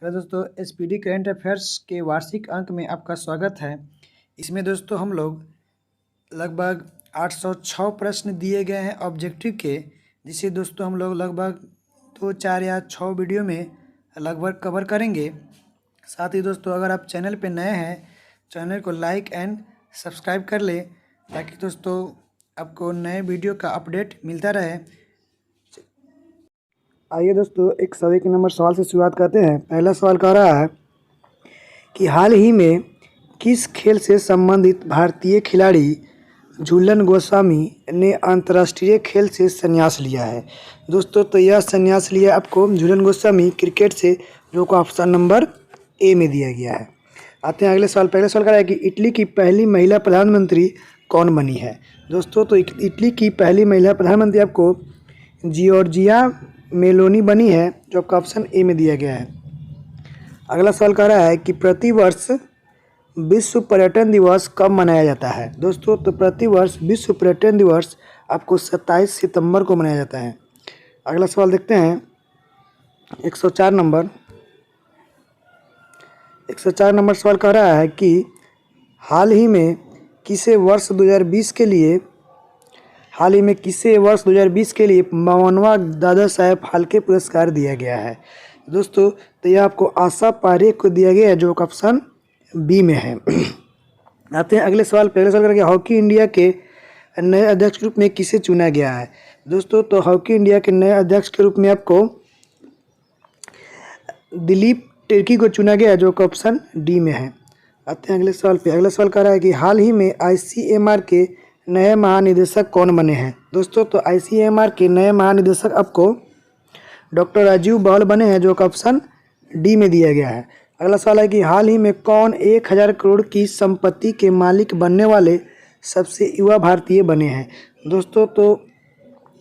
Hello दोस्तों, SPD current affairs के वार्षिक अंक में आपका स्वागत है। इसमें दोस्तों हम लोग लगभग 806 प्रश्न दिए गए हैं ऑब्जेक्टिव के, जिसे दोस्तों हम लोग लगभग 2, 4 या 6 वीडियो में लगभग कवर करेंगे। साथ ही दोस्तों अगर आप चैनल पे नए हैं, चैनल को लाइक एंड सब्सक्राइब कर ले, ताकि दोस्तों आपको नए वीडियो का अपडेट मिलता रहे। आइए दोस्तों, एक 101 नंबर सवाल से शुरुआत करते हैं। पहला सवाल कह रहा है कि हाल ही में किस खेल से संबंधित भारतीय खिलाड़ी झूलन गोस्वामी ने अंतर्राष्ट्रीय खेल से संन्यास लिया है। दोस्तों तो यह संन्यास लिया आपको झूलन गोस्वामी क्रिकेट से, जो को ऑप्शन नंबर ए में दिया गया है। आते हैं अगले सवाल। पहले सवाल कह रहा है कि इटली की पहली महिला प्रधानमंत्री कौन बनी है। दोस्तों तो इटली की पहली महिला प्रधानमंत्री आपको जियोर्जिया मेलोनी बनी है, जो आपका ऑप्शन ए में दिया गया है। अगला सवाल कह रहा है कि प्रतिवर्ष विश्व पर्यटन दिवस कब मनाया जाता है। दोस्तों तो प्रतिवर्ष विश्व पर्यटन दिवस आपको 27 सितंबर को मनाया जाता है। अगला सवाल देखते हैं 104 नंबर। 104 नंबर सवाल कह रहा है कि हाल ही में किसे वर्ष 2020 के लिए 52वां दादा साहेब फाल्के पुरस्कार दिया गया है। दोस्तों तो यह आपको आशा पारेख को दिया गया है, जो ऑप्शन बी में है। आते हैं अगले सवाल। पहले सवाल करके हॉकी इंडिया के नए अध्यक्ष के रूप में किसे चुना गया है। दोस्तों तो हॉकी इंडिया के नए अध्यक्ष के रूप में आपको दिलीप तिर्की को चुना गया है, जो ऑप्शन डी में है। आते हैं अगले सवाल पे। अगला सवाल कह रहा है कि हाल ही में आईसीएमआर के नए महानिदेशक कौन बने हैं। दोस्तों तो आईसीएमआर के नए महानिदेशक आपको डॉक्टर राजीव बहल बने हैं, जो ऑप्शन डी में दिया गया है। अगला सवाल है कि हाल ही में कौन 1000 करोड़ की संपत्ति के मालिक बनने वाले सबसे युवा भारतीय बने हैं। दोस्तों तो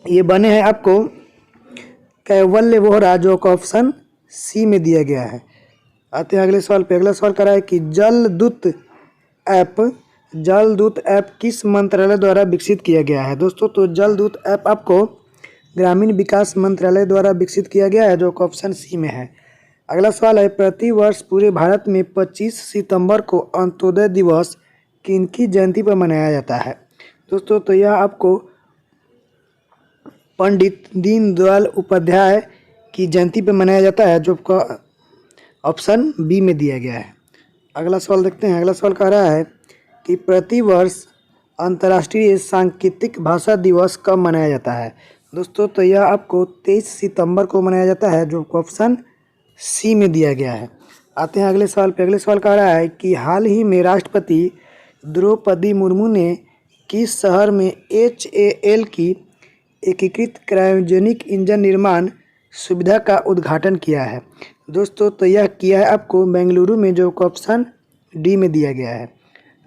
ये बने हैं आपको कैवल्य वोहरा, जो ऑप्शन सी में दिया गया है। आते हैं अगले सवाल पे। अगला सवाल कर रहा है कि जलदूत ऐप किस मंत्रालय द्वारा विकसित किया गया है। दोस्तों तो जलदूत ऐप आपको ग्रामीण विकास मंत्रालय द्वारा विकसित किया गया है, जो ऑप्शन सी में है। अगला सवाल है प्रतिवर्ष पूरे भारत में 25 सितंबर को अंत्योदय दिवस किनकी जयंती पर मनाया जाता है। दोस्तों तो यह आपको पंडित दीनदयाल उपाध्याय की जयंती पर मनाया जाता है, जो ऑप्शन बी में दिया गया है। अगला सवाल देखते हैं। अगला सवाल कह रहा है कि प्रतिवर्ष अंतर्राष्ट्रीय सांकेतिक भाषा दिवस कब मनाया जाता है। दोस्तों तो यह आपको 23 सितंबर को मनाया जाता है, जो ऑप्शन सी में दिया गया है। आते हैं अगले सवाल पे। अगले सवाल कह रहा है कि हाल ही में राष्ट्रपति द्रौपदी मुर्मू ने किस शहर में HAL की एकीकृत क्रायोजेनिक इंजन निर्माण सुविधा का उद्घाटन किया है। दोस्तों तो यह किया है आपको बेंगलुरु में, जो ऑप्शन डी में दिया गया है।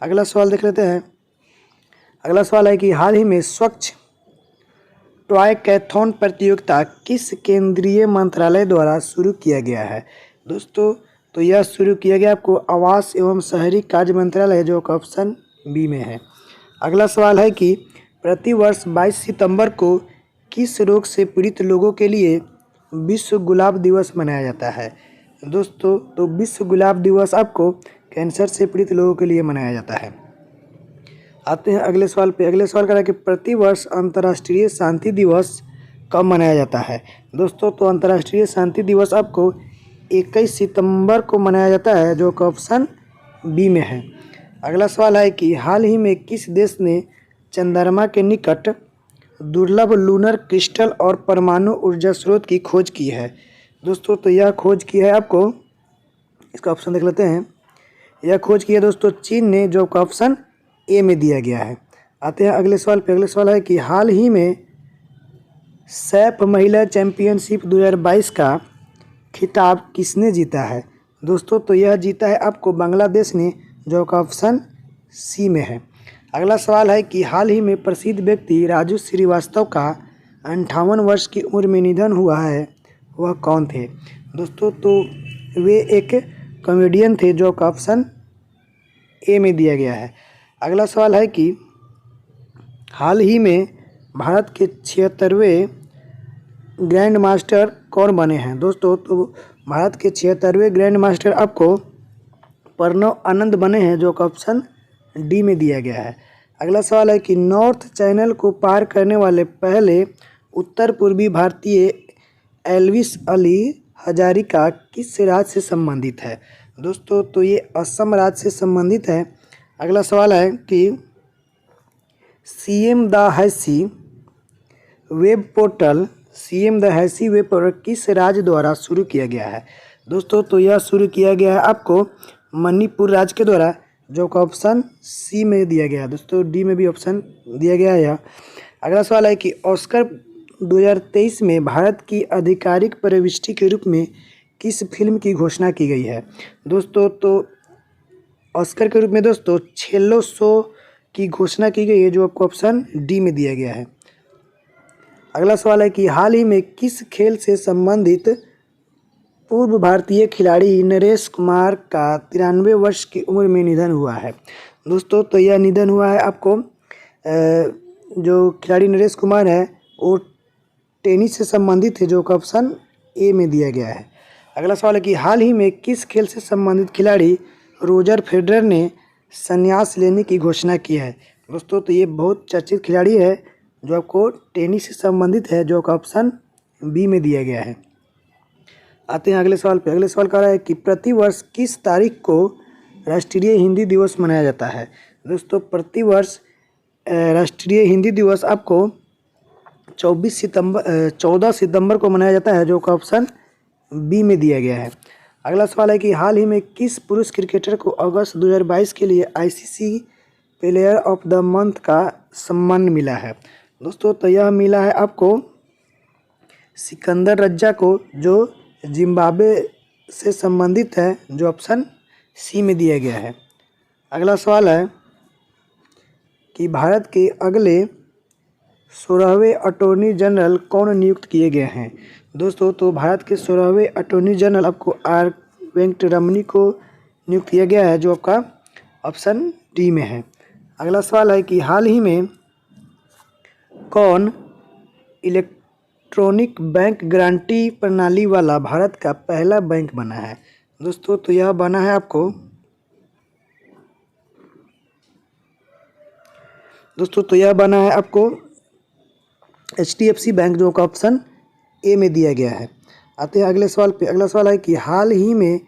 अगला सवाल देख लेते हैं। अगला सवाल है कि हाल ही में स्वच्छ टॉय कैथॉन प्रतियोगिता किस केंद्रीय मंत्रालय द्वारा शुरू किया गया है। दोस्तों तो यह शुरू किया गया आपको आवास एवं शहरी कार्य मंत्रालय, जो ऑप्शन बी में है। अगला सवाल है कि प्रतिवर्ष 22 सितंबर को किस रोग से पीड़ित लोगों के लिए विश्व गुलाब दिवस मनाया जाता है। दोस्तों तो विश्व गुलाब दिवस आपको कैंसर से पीड़ित लोगों के लिए मनाया जाता है। आते हैं अगले सवाल पे। अगले सवाल करा कि प्रतिवर्ष अंतर्राष्ट्रीय शांति दिवस कब मनाया जाता है। दोस्तों तो अंतर्राष्ट्रीय शांति दिवस आपको 21 सितंबर को मनाया जाता है, जो ऑप्शन बी में है। अगला सवाल है कि हाल ही में किस देश ने चंद्रमा के निकट दुर्लभ लूनर क्रिस्टल और परमाणु ऊर्जा स्रोत की खोज की है। दोस्तों तो यह खोज की है आपको, इसका ऑप्शन देख लेते हैं। यह खोज की है दोस्तों चीन ने, जो ऑप्शन ए में दिया गया है। आते हैं अगले सवाल पे। अगले सवाल है कि हाल ही में सैफ महिला चैंपियनशिप 2022 का खिताब किसने जीता है। दोस्तों तो यह जीता है आपको बांग्लादेश ने, जो ऑप्शन सी में है। अगला सवाल है कि हाल ही में प्रसिद्ध व्यक्ति राजू श्रीवास्तव का 58 वर्ष की उम्र में निधन हुआ है, वह कौन थे। दोस्तों तो वे एक कॉमेडियन थे, जो ऑप्शन ए में दिया गया है। अगला सवाल है कि हाल ही में भारत के 76वें ग्रैंड मास्टर कौन बने हैं। दोस्तों तो भारत के 76वें ग्रैंड मास्टर आपको प्रणव आनंद बने हैं, जो कि ऑप्शन डी में दिया गया है। अगला सवाल है कि नॉर्थ चैनल को पार करने वाले पहले उत्तर पूर्वी भारतीय एल्विस अली हजारिका किस राज्य से संबंधित है? दोस्तों तो ये असम राज्य से संबंधित है। अगला सवाल है कि सीएम द हैसी वेब पोर्टल किस राज्य द्वारा शुरू किया गया है? दोस्तों तो यह शुरू किया गया है आपको मणिपुर राज्य के द्वारा, जो कि ऑप्शन सी में दिया गया है। दोस्तों डी में भी ऑप्शन दिया गया है यह। अगला सवाल है कि ऑस्कर 2023 में भारत की आधिकारिक प्रविष्टि के रूप में किस फिल्म की घोषणा की गई है? दोस्तों तो ऑस्कर के रूप में दोस्तों छेल्लो शो की घोषणा की गई है, जो आपको ऑप्शन डी में दिया गया है। अगला सवाल है कि हाल ही में किस खेल से संबंधित पूर्व भारतीय खिलाड़ी नरेश कुमार का 93 वर्ष की उम्र में निधन हुआ है? दोस्तों तो यह निधन हुआ है आपको जो खिलाड़ी नरेश कुमार है वो टेनिस से संबंधित है, जो कि ऑप्शन ए में दिया गया है। अगला सवाल है कि हाल ही में किस खेल से संबंधित खिलाड़ी रोजर फेडरर ने संन्यास लेने की घोषणा की है? दोस्तों तो ये बहुत चर्चित खिलाड़ी है जो आपको टेनिस से संबंधित है, जो कि ऑप्शन बी में दिया गया है। आते हैं अगले सवाल पे। अगले सवाल कह रहा है कि प्रतिवर्ष किस तारीख को राष्ट्रीय हिंदी दिवस मनाया जाता है? दोस्तों प्रतिवर्ष राष्ट्रीय हिंदी दिवस आपको 14 सितंबर को मनाया जाता है, जो कि ऑप्शन बी में दिया गया है। अगला सवाल है कि हाल ही में किस पुरुष क्रिकेटर को अगस्त 2022 के लिए ICC player of the month का सम्मान मिला है? दोस्तों तो यह मिला है आपको सिकंदर रज्जा को, जो जिम्बाब्वे से संबंधित है, जो ऑप्शन सी में दिया गया है। अगला सवाल है कि भारत के अगले 16वें अटॉर्नी जनरल कौन नियुक्त किए गए हैं? दोस्तों तो भारत के 16वें अटॉर्नी जनरल आपको आर वेंकटरमणी को नियुक्त किया गया है, जो आपका ऑप्शन डी में है। अगला सवाल है कि हाल ही में कौन इलेक्ट्रॉनिक बैंक गारंटी प्रणाली वाला भारत का पहला बैंक बना है? दोस्तों तो यह बना है आपको HDFC बैंक, जो का ऑप्शन ए में दिया गया है। आते हैं अगले सवाल पे। अगला सवाल है कि हाल ही में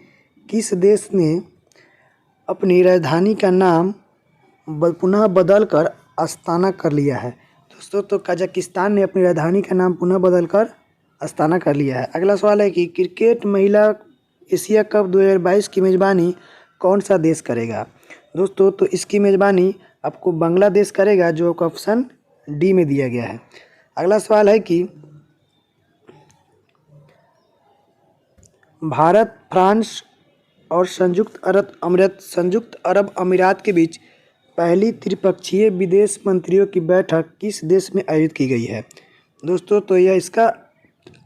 किस देश ने अपनी राजधानी का नाम पुनः बदलकर अस्ताना कर लिया है? दोस्तों तो कजाकिस्तान ने अपनी राजधानी का नाम पुनः बदलकर अस्ताना कर लिया है। अगला सवाल है कि क्रिकेट महिला एशिया कप 2022 की मेज़बानी कौन सा देश करेगा? दोस्तों तो इसकी मेज़बानी आपको बांग्लादेश करेगा, जो ऑप्शन डी में दिया गया है। अगला सवाल है कि भारत, फ्रांस और संयुक्त अरब अमीरात के बीच पहली त्रिपक्षीय विदेश मंत्रियों की बैठक किस देश में आयोजित की गई है? दोस्तों तो यह इसका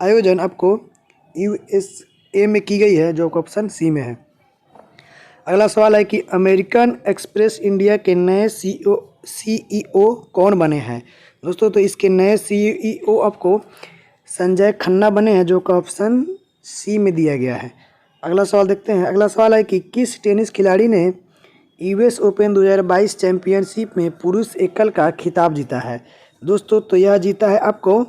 आयोजन आपको USA में की गई है, जो ऑप्शन सी में है। अगला सवाल है कि अमेरिकन एक्सप्रेस इंडिया के नए CEO कौन बने हैं? दोस्तों तो इसके नए CEO आपको संजय खन्ना बने हैं, जो का ऑप्शन सी में दिया गया है। अगला सवाल देखते हैं। अगला सवाल है कि किस टेनिस खिलाड़ी ने US ओपन 2022 चैंपियनशिप में पुरुष एकल का खिताब जीता है? दोस्तों तो यह जीता है आपको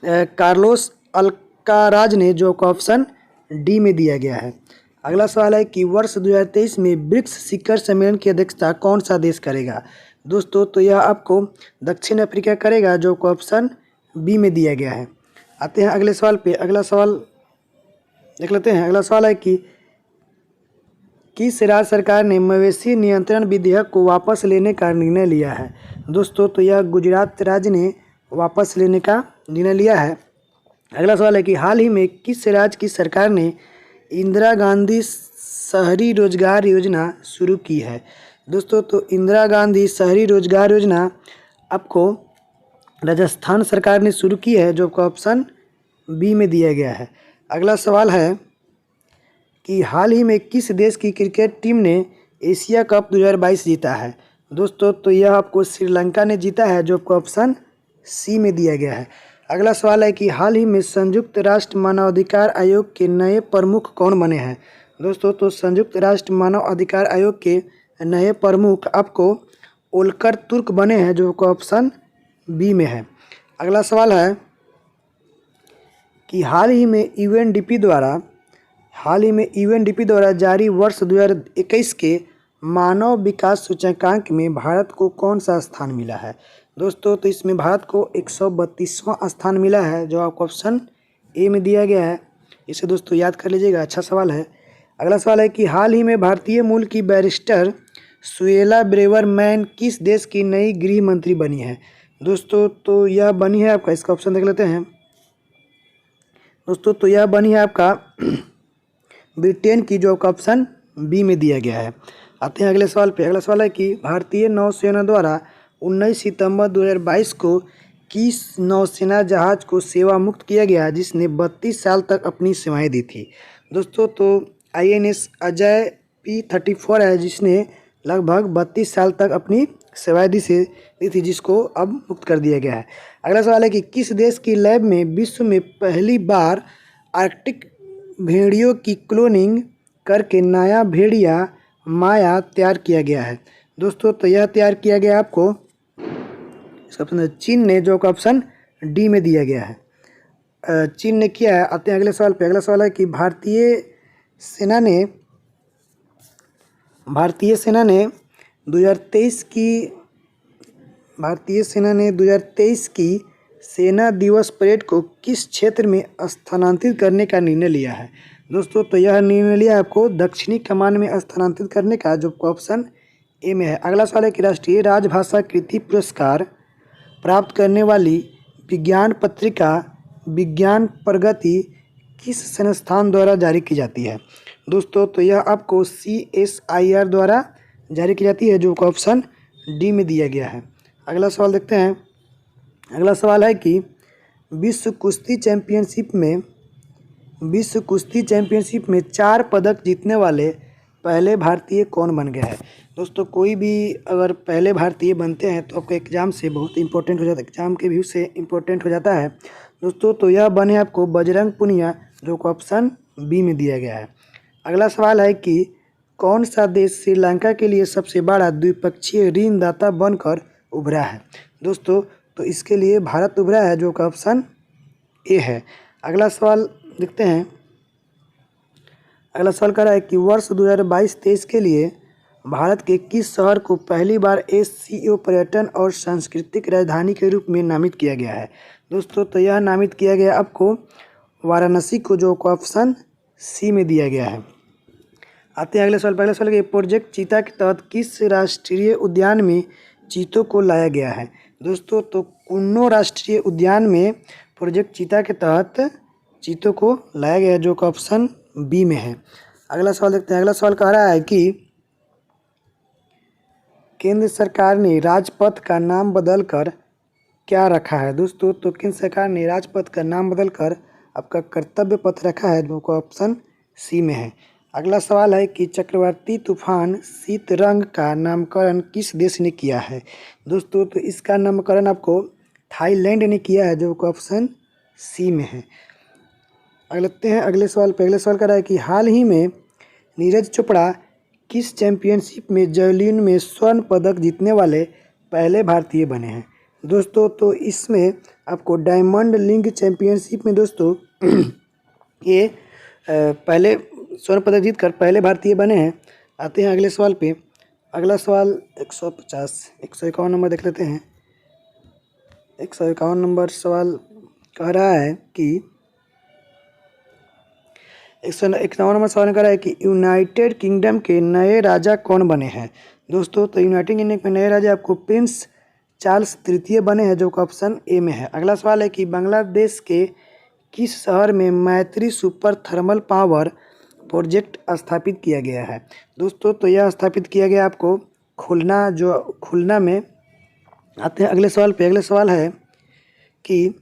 कार्लोस अल्काराज ने, जो का ऑप्शन डी में दिया गया है। अगला सवाल है कि वर्ष 2023 में ब्रिक्स शिखर सम्मेलन की अध्यक्षता कौन सा देश करेगा? दोस्तों तो यह आपको दक्षिण अफ्रीका करेगा, जो को ऑप्शन बी में दिया गया है। आते हैं अगले सवाल पे। अगला सवाल देख लेते हैं। अगला सवाल है कि किस राज्य सरकार ने मवेशी नियंत्रण विधेयक को वापस लेने का निर्णय लिया है? दोस्तों तो यह गुजरात राज्य ने वापस लेने का निर्णय लिया है। अगला सवाल है कि हाल ही में किस राज्य की सरकार ने इंदिरा गांधी शहरी रोजगार योजना शुरू की है? दोस्तों तो इंदिरा गांधी शहरी रोजगार योजना आपको राजस्थान सरकार ने शुरू की है, जो का ऑप्शन बी में दिया गया है। अगला सवाल है कि हाल ही में किस देश की क्रिकेट टीम ने एशिया कप 2022 जीता है? दोस्तों तो यह आपको श्रीलंका ने जीता है, जो आपको ऑप्शन सी में दिया गया है। अगला सवाल है कि हाल ही में संयुक्त राष्ट्र मानवाधिकार आयोग के नए प्रमुख कौन बने हैं। दोस्तों तो संयुक्त राष्ट्र मानव अधिकार आयोग के नए प्रमुख आपको ओलकर तुर्क बने हैं, जो कि ऑप्शन बी में है। अगला सवाल है कि हाल ही में यूएनडीपी द्वारा जारी वर्ष 2021 के मानव विकास सूचकांक में भारत को कौन सा स्थान मिला है। दोस्तों तो इसमें भारत को 132वां स्थान मिला है, जो आपको ऑप्शन ए में दिया गया है। इसे दोस्तों याद कर लीजिएगा, अच्छा सवाल है। अगला सवाल है कि हाल ही में भारतीय मूल की बैरिस्टर सुएला ब्रेवरमैन किस देश की नई गृह मंत्री बनी है। दोस्तों तो यह बनी है आपका, इसका ऑप्शन देख लेते हैं। दोस्तों तो यह बनी है आपका ब्रिटेन की, जो ऑप्शन बी में दिया गया है। आते हैं अगले सवाल पे। अगला सवाल है कि भारतीय नौसेना द्वारा 19 सितंबर 2022 को किस नौसेना जहाज को सेवा मुक्त किया गया, जिसने 32 साल तक अपनी सेवाएं दी थी। दोस्तों तो INS अजय P34 है, जिसने लगभग 32 साल तक अपनी सेवाएं दी थी, जिसको अब मुक्त कर दिया गया है। अगला सवाल है कि किस देश की लैब में विश्व में पहली बार आर्कटिक भेड़ियों की क्लोनिंग करके नया भेड़िया माया तैयार किया गया है। दोस्तों तो यह तैयार किया गया आपको, इसका ऑप्शन चीन ने, जो ऑप्शन डी में दिया गया है। चीन ने किया है। आते हैं अगले सवाल पे। अगला सवाल है कि भारतीय सेना ने 2023 की सेना दिवस परेड को किस क्षेत्र में स्थानांतरित करने का निर्णय लिया है। दोस्तों तो यह निर्णय लिया आपको दक्षिणी कमान में स्थानांतरित करने का, जो ऑप्शन ए में है। अगला सवाल है कि राष्ट्रीय राजभाषा कृति पुरस्कार प्राप्त करने वाली विज्ञान पत्रिका विज्ञान प्रगति किस संस्थान द्वारा जारी की जाती है। दोस्तों तो यह आपको CSIR द्वारा जारी की जाती है, जो ऑप्शन डी में दिया गया है। अगला सवाल देखते हैं। अगला सवाल है कि विश्व कुश्ती चैंपियनशिप में 4 पदक जीतने वाले पहले भारतीय कौन बन गया है। दोस्तों कोई भी अगर पहले भारतीय बनते हैं तो आपको एग्ज़ाम से बहुत इंपॉर्टेंट हो जाता है, एग्ज़ाम के व्यू से इंपॉर्टेंट हो जाता है। दोस्तों तो यह बने आपको बजरंग पुनिया, जो ऑप्शन बी में दिया गया है। अगला सवाल है कि कौन सा देश श्रीलंका के लिए सबसे बड़ा द्विपक्षीय ऋणदाता बनकर उभरा है। दोस्तों तो इसके लिए भारत उभरा है, जो ऑप्शन ए है। अगला सवाल देखते हैं। अगला सवाल कह रहा है कि वर्ष 2022-23 के लिए भारत के किस शहर को पहली बार SCO पर्यटन और सांस्कृतिक राजधानी के रूप में नामित किया गया है। दोस्तों तो यह नामित किया गया आपको वाराणसी को, जो ऑप्शन सी में दिया गया है। आते हैं अगले सवाल। पहले सवाल के प्रोजेक्ट चीता के तहत किस राष्ट्रीय उद्यान में चीतों को लाया गया है। दोस्तों तो कुन्नो राष्ट्रीय उद्यान में प्रोजेक्ट चीता के तहत चीतों को लाया गया है, जो ऑप्शन बी में है। अगला सवाल देखते हैं। अगला सवाल कह रहा है कि केंद्र सरकार ने राजपथ का नाम बदलकर क्या रखा है। दोस्तों तो केंद्र सरकार ने राजपथ का नाम बदलकर आपका कर्तव्य पथ रखा है, जो ऑप्शन सी में है। अगला सवाल है कि चक्रवाती तूफान शीतरंग का नामकरण किस देश ने किया है। दोस्तों तो इसका नामकरण आपको थाईलैंड ने किया है, जो ऑप्शन सी में है। अगले सवाल पे। अगले सवाल कर रहा है कि हाल ही में नीरज चोपड़ा किस चैंपियनशिप में जैवलिन में स्वर्ण पदक जीतने वाले पहले भारतीय बने हैं। दोस्तों तो इसमें आपको डायमंड लीग चैंपियनशिप में दोस्तों ये पहले स्वर्ण पदक जीतकर पहले भारतीय बने हैं। आते हैं अगले सवाल पे। अगला सवाल 151 नंबर देख लेते हैं। 151 नंबर सवाल कह रहा है कि 151 नंबर सवाल कह रहा है कि यूनाइटेड किंगडम के नए राजा कौन बने हैं। दोस्तों तो यूनाइटेड किंगडम के नए राजा आपको प्रिंस चार्ल्स तृतीय बने हैं, जो ऑप्शन ए में है। अगला सवाल है कि बांग्लादेश के किस शहर में मैत्री सुपर थर्मल पावर प्रोजेक्ट स्थापित किया गया है। दोस्तों तो यह स्थापित किया गया आपको खुलना में। आते हैं अगले सवाल पे। अगले सवाल है कि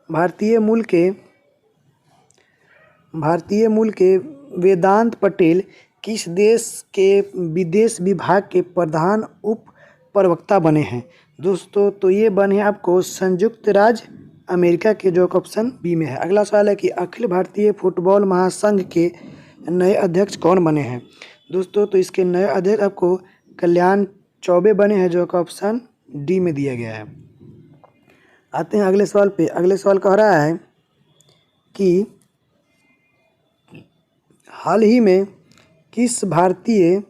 भारतीय मूल के वेदांत पटेल किस देश के विदेश विभाग के प्रधान उप प्रवक्ता बने हैं। दोस्तों तो ये बने आपको संयुक्त राज्य अमेरिका के, जो ऑप्शन बी में है। अगला सवाल है कि अखिल भारतीय फुटबॉल महासंघ के नए अध्यक्ष कौन बने हैं? दोस्तों तो इसके नए अध्यक्ष आपको कल्याण चौबे बने हैं, जो ऑप्शन डी में दिया गया है। आते हैं अगले सवाल पे। अगले सवाल कह रहा है कि हाल ही में किस भारतीय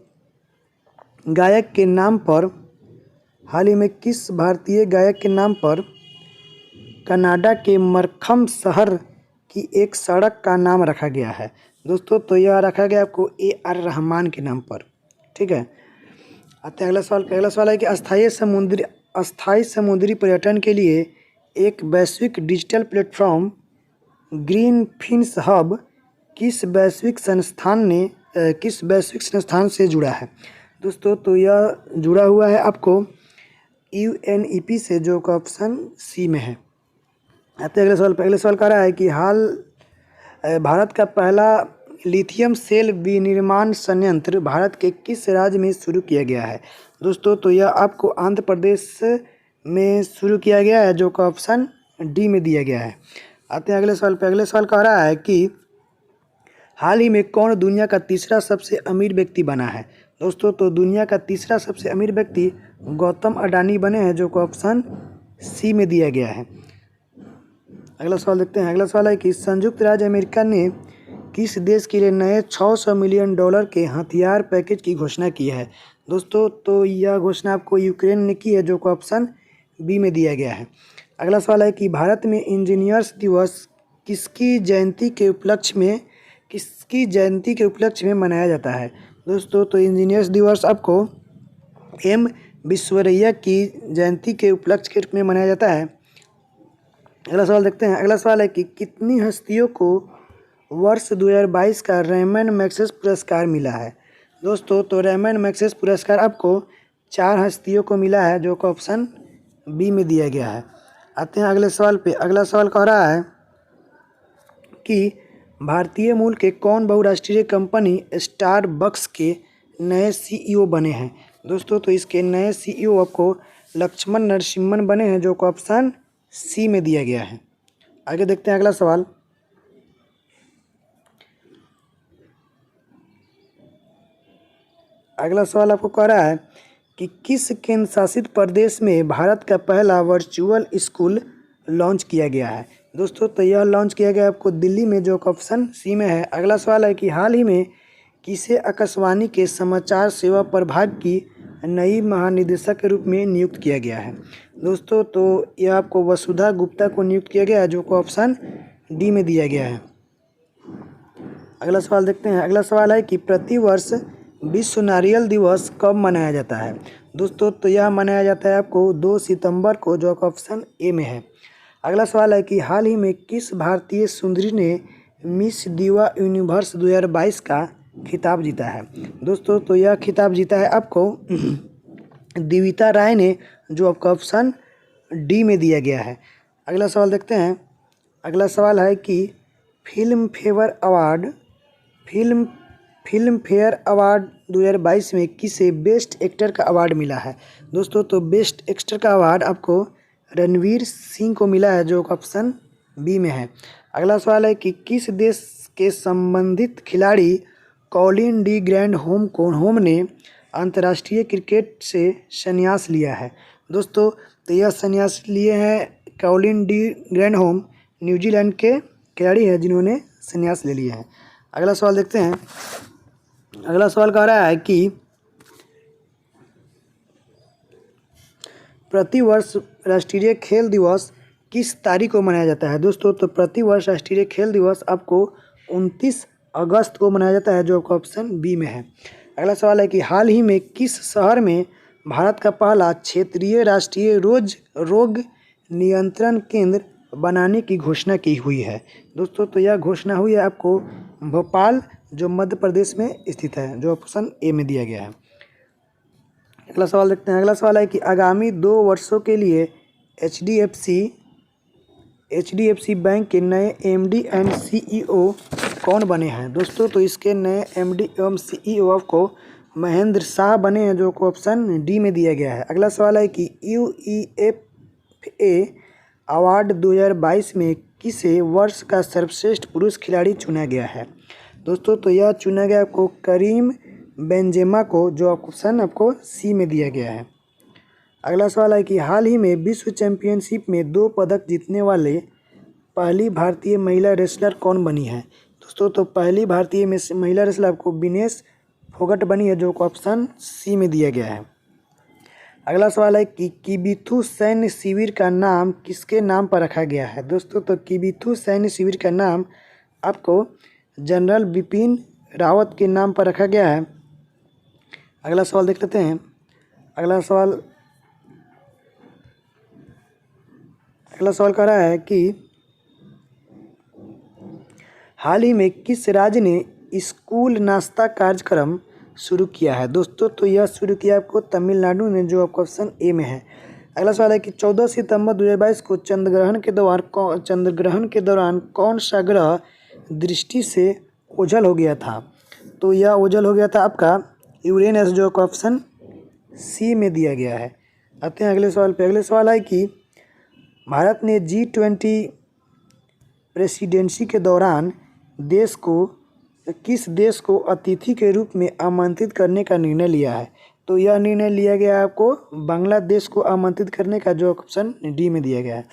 गायक के नाम पर कनाडा के मरखम शहर की एक सड़क का नाम रखा गया है? दोस्तों तो यह रखा गया आपको AR रहमान के नाम पर। ठीक है, आते हैं अगला सवाल पे। अगला सवाल है कि अस्थायी समुद्री पर्यटन के लिए एक वैश्विक digital platform green fins hub किस वैश्विक संस्थान से जुड़ा है? दोस्तों तो यह जुड़ा हुआ है आपको UNEP से, जो ऑप्शन सी में है। आते हैं अगले सवाल पे। अगले सवाल कह रहा है कि भारत का पहला लिथियम सेल विनिर्माण संयंत्र भारत के किस राज्य में शुरू किया गया है? दोस्तों तो यह आपको आंध्र प्रदेश में शुरू किया गया है, जो ऑप्शन डी में दिया गया है। आते हैं अगले सवाल पे। अगले सवाल कह रहा है कि हाल ही में कौन दुनिया का तीसरा सबसे अमीर व्यक्ति बना है? दोस्तों तो दुनिया का तीसरा सबसे अमीर व्यक्ति गौतम अडानी बने हैं, जो ऑप्शन सी में दिया गया है। अगला सवाल देखते हैं। अगला सवाल है कि संयुक्त राज्य अमेरिका ने किस देश के लिए नए $600 मिलियन के हथियार पैकेज की घोषणा की है? दोस्तों तो यह घोषणा आपको यूक्रेन ने की है, जो ऑप्शन बी में दिया गया है। अगला सवाल है कि भारत में इंजीनियर्स दिवस किसकी जयंती के उपलक्ष्य में मनाया जाता है? दोस्तों तो इंजीनियर्स दिवस आपको M विश्वेश्वरैया की जयंती के उपलक्ष्य के रूप में मनाया जाता है। अगला सवाल देखते हैं। अगला सवाल है कि कितनी हस्तियों को वर्ष 2022 का रेमन मैग्सेसे पुरस्कार मिला है? दोस्तों तो रेमन मैग्सेसे पुरस्कार आपको 4 हस्तियों को मिला है, जो ऑप्शन बी में दिया गया है। आते हैं अगले सवाल पे। अगला सवाल कह रहा है कि भारतीय मूल के कौन बहुराष्ट्रीय कंपनी स्टारबक्स के नए CEO बने हैं? दोस्तों तो इसके नए CEO आपको लक्ष्मण नरसिम्हन बने हैं, जो ऑप्शन सी में दिया गया है। आगे देखते हैं अगला सवाल। अगला सवाल आपको कह रहा है कि किस केंद्र शासित प्रदेश में भारत का पहला वर्चुअल स्कूल लॉन्च किया गया है? दोस्तों तो यह लॉन्च किया गया आपको दिल्ली में, जो ऑप्शन सी में है। अगला सवाल है कि हाल ही में किसे आकाशवाणी के समाचार सेवा प्रभाग की नई महानिदेशक के रूप में नियुक्त किया गया है? दोस्तों तो यह आपको वसुधा गुप्ता को नियुक्त किया गया है, जो ऑप्शन डी में दिया गया है। अगला सवाल देखते हैं। अगला सवाल है कि प्रतिवर्ष विश्व नारियल दिवस कब मनाया जाता है? दोस्तों तो यह मनाया जाता है आपको 2 सितंबर को, जो ऑप्शन ए में है। अगला सवाल है कि हाल ही में किस भारतीय सुंदरी ने मिस दिवा यूनिवर्स 2022 का खिताब जीता है? दोस्तों तो यह खिताब जीता है आपको दिविता राय ने, जो आपका ऑप्शन डी में दिया गया है। अगला सवाल देखते हैं। अगला सवाल है कि फिल्म फेयर अवार्ड 2022 में किसे बेस्ट एक्टर का अवार्ड मिला है? दोस्तों तो बेस्ट एक्टर का अवार्ड आपको रणवीर सिंह को मिला है, जो ऑप्शन बी में है। अगला सवाल है कि किस देश के संबंधित खिलाड़ी कॉलिन डी ग्रैंड होम ने अंतर्राष्ट्रीय क्रिकेट से संन्यास लिया है? दोस्तों तो यह संन्यास लिए हैं Colin de grand home, New Zealand के खिलाड़ी हैं जिन्होंने संन्यास ले लिया है। अगला सवाल देखते हैं। अगला सवाल कह रहा है कि प्रतिवर्ष राष्ट्रीय खेल दिवस किस तारीख को मनाया जाता है? दोस्तों तो प्रतिवर्ष राष्ट्रीय खेल दिवस आपको 29 अगस्त को मनाया जाता है, जो ऑप्शन बी में है। अगला सवाल है कि हाल ही में किस शहर में भारत का पहला क्षेत्रीय राष्ट्रीय रोग नियंत्रण केंद्र बनाने की घोषणा की हुई है? दोस्तों तो यह घोषणा हुई है आपको भोपाल, जो मध्य प्रदेश में स्थित है, जो ऑप्शन ए में दिया गया है। अगला सवाल देखते हैं। अगला सवाल है कि आगामी 2 वर्षों के लिए HDFC बैंक के नए MD एंड CEO कौन बने हैं? दोस्तों तो इसके नए MD एवं CEO आपको महेंद्र शाह बने हैं, जो ऑप्शन डी में दिया गया है। अगला सवाल है कि UEFA अवार्ड 2022 में किसे वर्ष का सर्वश्रेष्ठ पुरुष खिलाड़ी चुना गया है? दोस्तों तो यह चुना गया आपको करीम बेंजेमा को, जो ऑप्शन आपको सी में दिया गया है। अगला सवाल है कि हाल ही में विश्व चैंपियनशिप में 2 पदक जीतने वाले पहली भारतीय महिला रेसलर कौन बनी है? दोस्तों तो पहली भारतीय महिला रेसलर आपको विनेश फोगट बनी है, जो ऑप्शन सी में दिया गया है। अगला सवाल है कि किबिथु सैन्य शिविर का नाम किसके नाम पर रखा गया है? दोस्तों तो किबिथु सैन्य शिविर का नाम आपको जनरल बिपिन रावत के नाम पर रखा गया है। अगला सवाल देख लेते हैं। अगला सवाल कह रहा है कि हाल ही में किस राज्य ने स्कूल नाश्ता कार्यक्रम शुरू किया है? दोस्तों तो यह शुरू किया आपको तमिलनाडु ने, जो आपको ऑप्शन ए में है। अगला सवाल है कि 14 सितंबर 2022 को चंद्रग्रहण के दौरान कौन सा ग्रह दृष्टि से ओझल हो गया था? तो यह ओझल हो गया था आपका यूरेनस, जो ऑप्शन सी में दिया गया है। आते हैं अगले सवाल पे। अगले सवाल है कि भारत ने G20 प्रेसिडेंसी के दौरान किस देश को अतिथि के रूप में आमंत्रित करने का निर्णय लिया है? तो यह निर्णय लिया गया है आपको बांग्लादेश को आमंत्रित करने का, जो ऑप्शन डी में दिया गया है।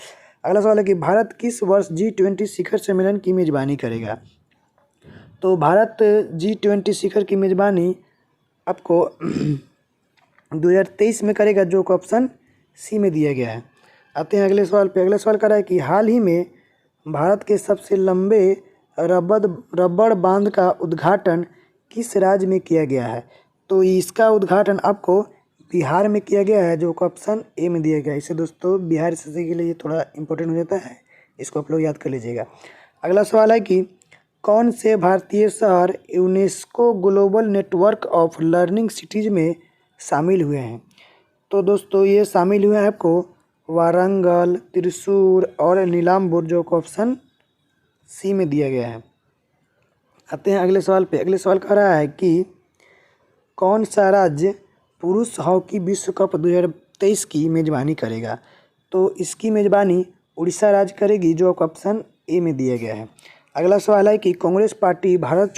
अगला सवाल है कि भारत किस वर्ष G20 शिखर सम्मेलन की मेजबानी करेगा? तो भारत G20 शिखर की मेजबानी आपको 2023 में करेगा, जो ऑप्शन सी में दिया गया है। आते हैं अगले सवाल पे। अगले सवाल कर रहा है कि हाल ही में भारत के सबसे लंबे रबड़ बांध का उद्घाटन किस राज्य में किया गया है? तो इसका उद्घाटन आपको बिहार में किया गया है, जो ऑप्शन ए में दिया गया है। इसे दोस्तों बिहार एसएससी के लिए ये थोड़ा इंपॉर्टेंट हो जाता है, इसको आप लोग याद कर लीजिएगा। अगला सवाल है कि कौन से भारतीय शहर UNESCO global network of learning cities में शामिल हुए हैं? तो दोस्तों ये शामिल हुए हैं आपको वारंगल, त्रिशूर और नीलाम्बूर, जो ऑप्शन सी में दिया गया है। आते हैं अगले सवाल पे। अगले सवाल कह रहा है कि कौन सा राज्य पुरुष हॉकी विश्व कप 2023 की मेजबानी करेगा? तो इसकी मेजबानी उड़ीसा राज्य करेगी, जो ऑप्शन ए में दिया गया है। अगला सवाल है कि कांग्रेस पार्टी भारत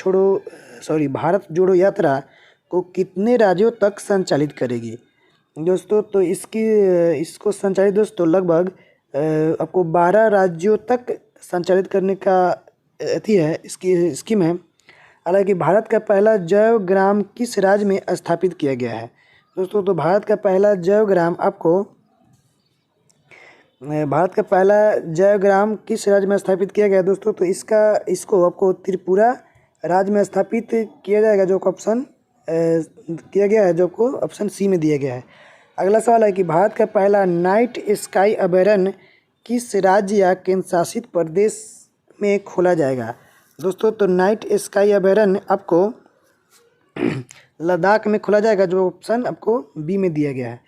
जोड़ो यात्रा को कितने राज्यों तक संचालित करेगी? दोस्तों तो इसको संचालित दोस्तों लगभग आपको 12 राज्यों तक संचालित करने का अथी है, इसकी स्कीम है। हालांकि भारत का पहला जैव ग्राम किस राज्य में स्थापित किया गया है? दोस्तों तो भारत का पहला जैव ग्राम किस राज्य में स्थापित किया गया है? दोस्तों तो इसको आपको त्रिपुरा राज्य में स्थापित किया जाएगा, जो ऑप्शन किया गया है, जो को ऑप्शन सी में दिया गया है। अगला सवाल है कि भारत का पहला नाइट स्काई अभयारण्य किस राज्य या केंद्र शासित प्रदेश में खोला जाएगा? दोस्तों तो नाइट स्काई अभयारण्य आपको लद्दाख में खोला जाएगा, जो ऑप्शन आपको बी में दिया गया है।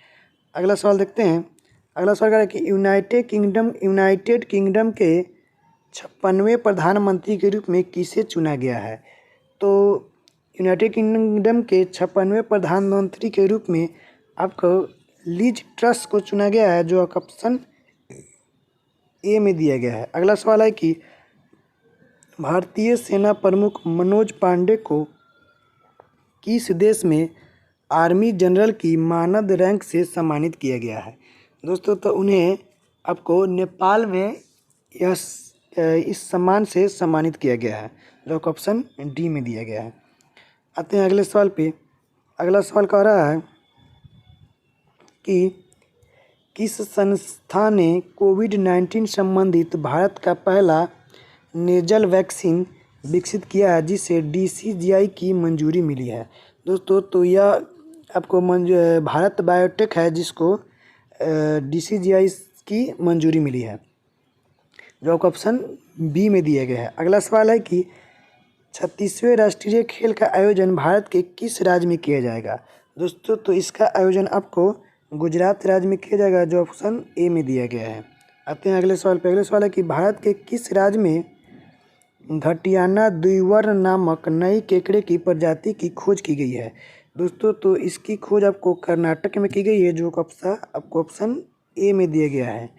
अगला सवाल देखते हैं। अगला सवाल है कि यूनाइटेड किंगडम के 56वें प्रधानमंत्री के रूप में किसे चुना गया है? तो यूनाइटेड किंगडम के 56वें प्रधानमंत्री के रूप में आपको लिज ट्रस को चुना गया है, जो ऑप्शन ए में दिया गया है। अगला सवाल है कि भारतीय सेना प्रमुख मनोज पांडे को किस देश में आर्मी जनरल की मानद रैंक से सम्मानित किया गया है? दोस्तों तो उन्हें आपको नेपाल में इस सम्मान से सम्मानित किया गया है, जो ऑप्शन डी में दिया गया है। आते हैं अगले सवाल पे। अगला सवाल कह रहा है कि किस संस्था ने कोविड-19 संबंधित भारत का पहला नेजल वैक्सीन विकसित किया है, जिसे DCGI की मंजूरी मिली है? दोस्तों तो यह आपको भारत बायोटेक है, जिसको DCGI की मंजूरी मिली है, जो ऑप्शन बी में दिया गया है। अगला सवाल है कि 36वें राष्ट्रीय खेल का आयोजन भारत के किस राज्य में किया जाएगा? दोस्तों तो इसका आयोजन आपको गुजरात राज्य में किया जाएगा, जो ऑप्शन ए में दिया गया है। आते हैं अगले सवाल पे। अगले सवाल है कि भारत के किस राज्य में घटियाना द्विवर्ण नामक नई केकड़े की प्रजाति की खोज की गई है? दोस्तों तो इसकी खोज आपको कर्नाटक में की गई है, जो आपको ऑप्शन ए में दिया गया है।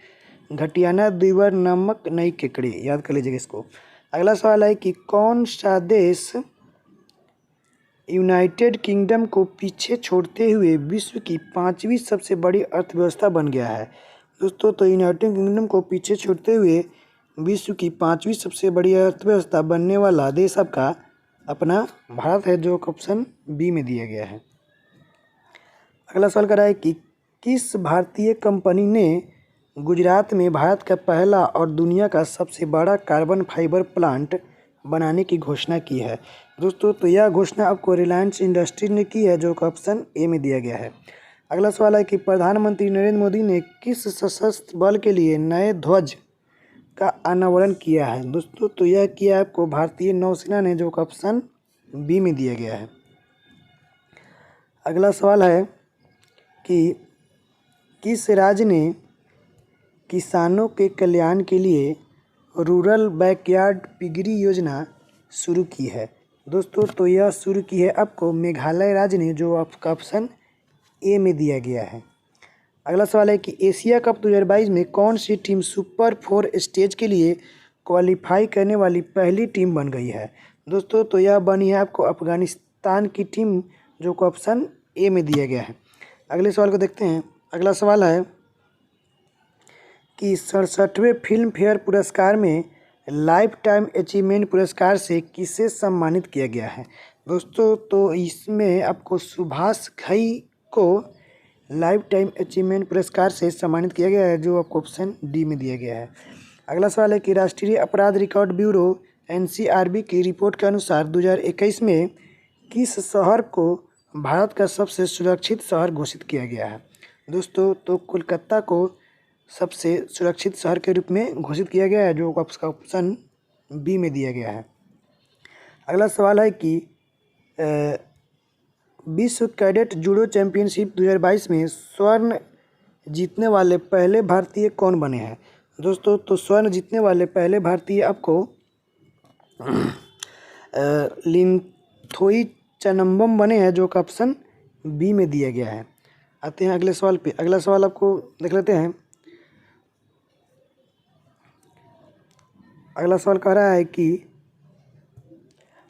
घटियाना, द्विवर, नमक, नई केकड़ी, याद कर लीजिएगा इसको। अगला सवाल है कि कौन सा देश यूनाइटेड किंगडम को पीछे छोड़ते हुए विश्व की 5वीं सबसे बड़ी अर्थव्यवस्था बन गया है। दोस्तों, तो यूनाइटेड किंगडम को पीछे छोड़ते हुए विश्व की 5वीं सबसे बड़ी अर्थव्यवस्था बनने वाला देश आपका अपना भारत है, जो ऑप्शन बी में दिया गया है। अगला सवाल कर रहा है कि किस भारतीय कंपनी ने गुजरात में भारत का पहला और दुनिया का सबसे बड़ा कार्बन फाइबर प्लांट बनाने की घोषणा की है। दोस्तों, तो यह घोषणा आपको रिलायंस इंडस्ट्रीज ने की है, जो ऑप्शन ए में दिया गया है। अगला सवाल है कि प्रधानमंत्री नरेंद्र मोदी ने किस सशस्त्र बल के लिए नए ध्वज का अनावरण किया है। दोस्तों, तो यह किया आपको भारतीय नौसेना ने, जो ऑप्शन बी में दिया गया है। अगला सवाल है कि किस राज्य ने किसानों के कल्याण के लिए रूरल बैकयार्ड पिगरी योजना शुरू की है। दोस्तों, तो यह शुरू की है आपको मेघालय राज्य ने, जो आपका ऑप्शन ए में दिया गया है। अगला सवाल है कि एशिया कप 2022 में कौन सी टीम सुपर 4 स्टेज के लिए क्वालिफाई करने वाली पहली टीम बन गई है। दोस्तों, तो यह बनी है आपको अफगानिस्तान की टीम, जो ऑप्शन ए में दिया गया है। अगले सवाल को देखते हैं। अगला सवाल है कि 67वें फिल्म फेयर पुरस्कार में लाइफ टाइम अचीवमेंट पुरस्कार से किसे सम्मानित किया गया है। दोस्तों, तो इसमें आपको सुभाष घई को लाइफ टाइम अचीवमेंट पुरस्कार से सम्मानित किया गया है, जो आपको ऑप्शन डी में दिया गया है। अगला सवाल है कि राष्ट्रीय अपराध रिकॉर्ड ब्यूरो NCRB की रिपोर्ट के अनुसार 2021 में किस शहर को भारत का सबसे सुरक्षित शहर घोषित किया गया है। दोस्तों, तो कोलकाता को सबसे सुरक्षित शहर के रूप में घोषित किया गया है, जो आपका ऑप्शन बी में दिया गया है। अगला सवाल है कि विश्व कैडेट जूडो चैंपियनशिप 2022 में स्वर्ण जीतने वाले पहले भारतीय कौन बने हैं। दोस्तों, तो स्वर्ण जीतने वाले पहले भारतीय आपको लिंथोई चनम्बम बने हैं, जो ऑप्शन बी में दिया गया है। आते हैं अगले सवाल पे। अगला सवाल आपको देख लेते हैं। अगला सवाल कह रहा है कि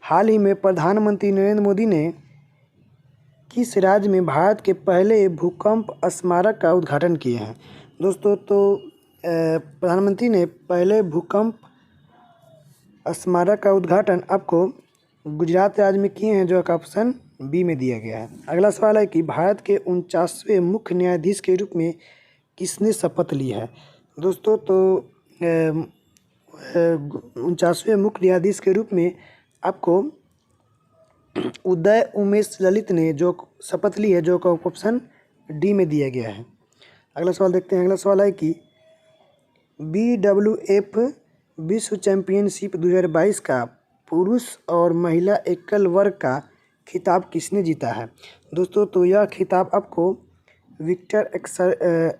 हाल ही में प्रधानमंत्री नरेंद्र मोदी ने किस राज्य में भारत के पहले भूकंप स्मारक का उद्घाटन किए हैं। दोस्तों, तो प्रधानमंत्री ने पहले भूकंप स्मारक का उद्घाटन आपको गुजरात राज्य में किए हैं, जो ऑप्शन बी में दिया गया है। अगला सवाल है कि भारत के 49वें मुख्य न्यायाधीश के रूप में किसने शपथ ली है। दोस्तों, तो 49वें मुख्य न्यायाधीश के रूप में आपको उदय उमेश ललित ने जो शपथ ली है, जो ऑप्शन डी में दिया गया है। अगला सवाल देखते हैं। अगला सवाल है कि BWF विश्व चैंपियनशिप 2022 का पुरुष और महिला एकल वर्ग का खिताब किसने जीता है। दोस्तों, तो यह खिताब आपको विक्टर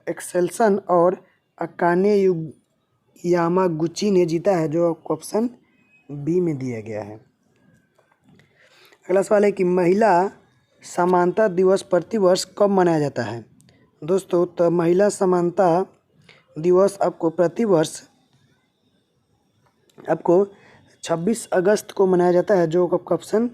एक्सेल्सन और अकाने यामागुची ने जीता है, जो ऑप्शन बी में दिया गया है। अगला सवाल है कि महिला समानता दिवस प्रतिवर्ष कब मनाया जाता है। दोस्तों, तो महिला समानता दिवस आपको प्रतिवर्ष आपको 26 अगस्त को मनाया जाता है, जो ऑप्शन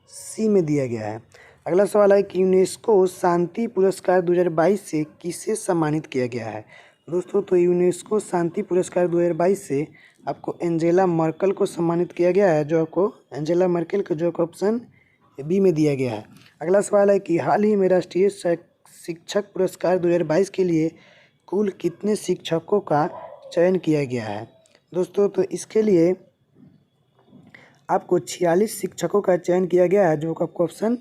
सी में दिया गया है। अगला सवाल है कि यूनेस्को शांति पुरस्कार 2022 से किसे सम्मानित किया गया है। दोस्तों, तो यूनेस्को शांति पुरस्कार 2022 से आपको एंजेला मर्केल को सम्मानित किया गया है, जो आपको एंजेला मर्केल का जो ऑप्शन बी में दिया गया है। अगला सवाल है कि हाल ही में राष्ट्रीय शिक्षक पुरस्कार 2022 के लिए कुल कितने शिक्षकों का चयन किया गया है। दोस्तों, तो इसके लिए आपको 46 शिक्षकों का चयन किया गया है, जो आपको ऑप्शन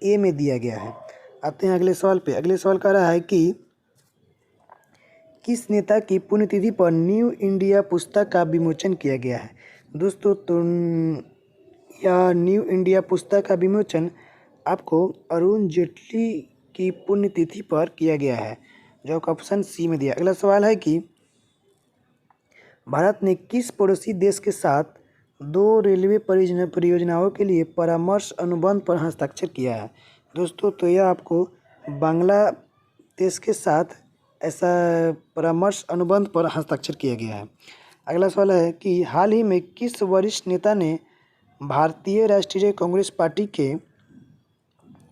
ए में दिया गया है। आते हैं अगले सवाल पे। अगले सवाल कह रहा है कि किस नेता की पुण्यतिथि पर न्यू इंडिया पुस्तक का विमोचन किया गया है। दोस्तों, तो यह न्यू इंडिया पुस्तक का विमोचन आपको अरुण जेटली की पुण्यतिथि पर किया गया है, जो ऑप्शन सी में दिया। अगला सवाल है कि भारत ने किस पड़ोसी देश के साथ 2 रेलवे परियोजनाओं के लिए परामर्श अनुबंध पर हस्ताक्षर किया है। दोस्तों, तो यह आपको बांग्लादेश के साथ ऐसा परामर्श अनुबंध पर हस्ताक्षर किया गया है। अगला सवाल है कि हाल ही में किस वरिष्ठ नेता ने भारतीय राष्ट्रीय कांग्रेस पार्टी के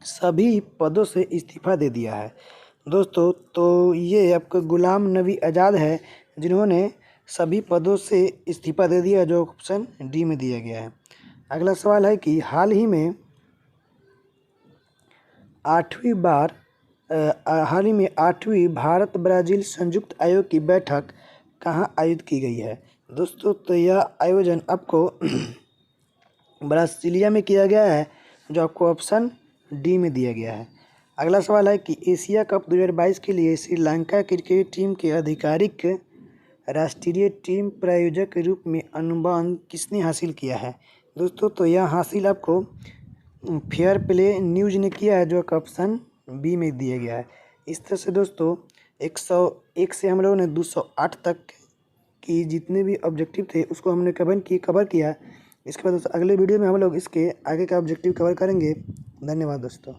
सभी पदों से इस्तीफा दे दिया है? दोस्तों, तो ये आपका गुलाम नबी आज़ाद है, जिन्होंने सभी पदों से इस्तीफा दे दिया, जो ऑप्शन डी में दिया गया है। अगला सवाल है कि हाल ही में आठवीं भारत ब्राज़ील संयुक्त आयोग की बैठक कहाँ आयोजित की गई है? दोस्तों, तो यह आयोजन आपको ब्राज़ीलिया में किया गया है, जो आपको ऑप्शन डी में दिया गया है। अगला सवाल है कि एशिया कप 2022 के लिए श्रीलंका क्रिकेट टीम के आधिकारिक राष्ट्रीय टीम प्रायोजक के रूप में अनुबंध किसने हासिल किया है? दोस्तों, तो यह हासिल आपको फेयर प्ले न्यूज़ ने किया है, जो ऑप्शन बी में दिया गया है। इस तरह से दोस्तों 101 से हम लोगों ने 208 तक की जितने भी ऑब्जेक्टिव थे उसको हमने कवर किया। इसके बाद दोस्तों अगले वीडियो में हम लोग इसके आगे का ऑब्जेक्टिव कवर करेंगे। धन्यवाद दोस्तों।